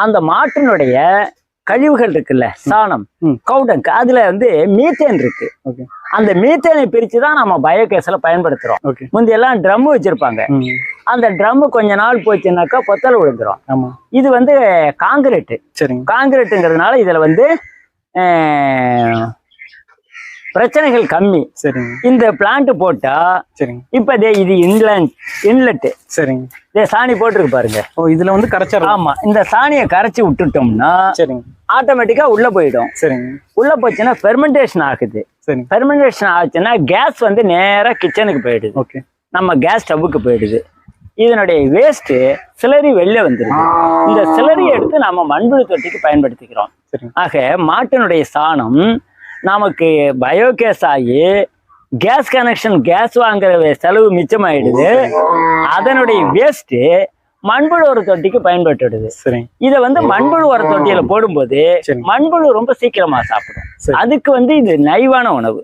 அந்த மாட்டினுடைய கழிவுகள் இருக்குல்ல, சாணம், கவுடங்க், அதுல வந்து மீத்தேன் இருக்கு. அந்த மீத்தேனை பிரிச்சுதான் நம்ம பயோகேஸ்ல பயன்படுத்துறோம். முந்தையெல்லாம் ட்ரம் வச்சிருப்பாங்க. அந்த ட்ரம் கொஞ்ச நாள் போச்சுன்னாக்கா பொத்தல் விழுந்துரும். இது வந்து காங்கிரீட். காங்கிரீட்டுங்கிறதுனால இதுல வந்து பிரச்சனைகள் கம்மி. இந்த பிளான்ட் போட்டா இப்ப இது இன்லெட். சாணி போட்டிருக்கு பாருங்க. இதுல வந்து கரைச்சிடலாம். ஆமா, இந்த சாணியை கரைச்சி விட்டுட்டோம்னா ஆட்டோமேட்டிக்கா உள்ள போயிடும். உள்ள போச்சுன்னா ஃபெர்மெண்டேஷன் ஆகுது. ஃபெர்மெண்டேஷன் ஆச்சுன்னா கேஸ் வந்து நேரா கிச்சனுக்கு போயிடுது. நம்ம கேஸ் ஸ்டவ்வுக்கு போயிடுது. இதனுடைய வேஸ்ட் சிலரி வெளில வந்துருது. இந்த சிலரி எடுத்து நம்ம மண்புழு தொட்டிக்கு பயன்படுத்திக்கிறோம். ஆக மாட்டினுடைய சாணம் நமக்கு பயோகேஸ் ஆகி கேஸ் கனெக்ஷன், கேஸ் வாங்குற செலவு மிச்சமாயிடுது. அதனுடைய வேஸ்ட் மண்புழு உர தொட்டிக்கு பயன்பட்டுடுது. இதை வந்து மண்புழு உர தொட்டியில போடும்போது மண்புழு ரொம்ப சீக்கிரமா சாப்பிடும். அதுக்கு வந்து இது நைவான உணவு.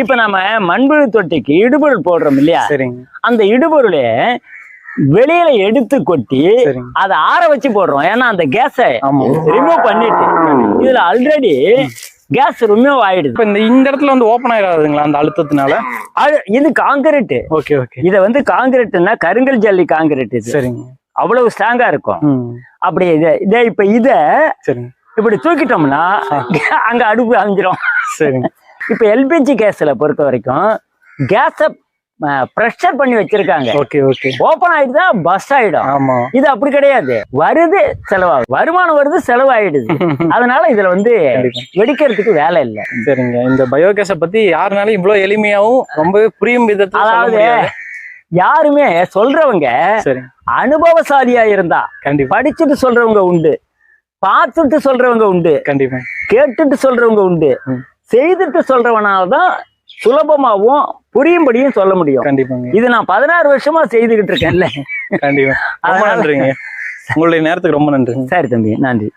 இப்ப நம்ம மண்புழு தொட்டிக்கு இடுபொருள் போடுறோம் இல்லையா, அந்த இடுபொருளை வெளியில எடுத்து கொட்டி அதை ஆற வச்சு போடுறோம். ஏன்னா அந்த கேஸை ரிமூவ் பண்ணிட்டு இதுல ஆல்ரெடி கேஸ் ரிமூவ் ஆயிடுது. இந்த இடத்துல வந்து ஓபன் ஆயிடாதுங்களா அந்த அழுத்தத்தினால? இது காங்கிரீட். இத வந்து காங்கிரீட்னா கருங்கல் ஜல்லி காங்கிரீட். இது அவ்வளவு ஸ்ட்ராங்கா இருக்கும். அப்படி இப்ப இப்படி தூக்கிட்டோம்னா அங்க அடுப்பு அஞ்சிரும். இப்ப எல்பிஜி கேஸ்ல பொறுத்த வரைக்கும் கேஸ பிரஷர் பண்ணி வச்சிருக்காங்க. ஓபன் ஆயிடுதா பஸ்ட் ஆயிடும். இது அப்படி கிடையாது. வருது செலவாகும், வருமானம் வருது செலவாயிடுது. அதனால இதுல வந்து வெடிக்கிறதுக்கு வேலை இல்லை. சரிங்க. இந்த பயோகேஸ பத்தி யாருனாலும் இவ்வளவு எளிமையாவும் ரொம்ப புரியும் விதத்துல, அதாவது யாருமே சொல்றவங்க அனுபவசாலியா இருந்தா படிச்சுட்டு சொல்றவங்க உண்டு, பார்த்துட்டு சொல்றவங்க உண்டு, கேட்டுட்டு சொல்றவங்க உண்டு, செய்துட்டு சொல்றவனால்தான் சுலபமாவும் புரியும்படியும் சொல்ல முடியும். இது நான் 16 வருஷமா செய்துகிட்டு இருக்கேன்ல. கண்டிப்பா. ரொம்ப நன்றிங்க. உங்களுடைய நேரத்துக்கு ரொம்ப நன்றி. சரி தம்பி, நன்றி.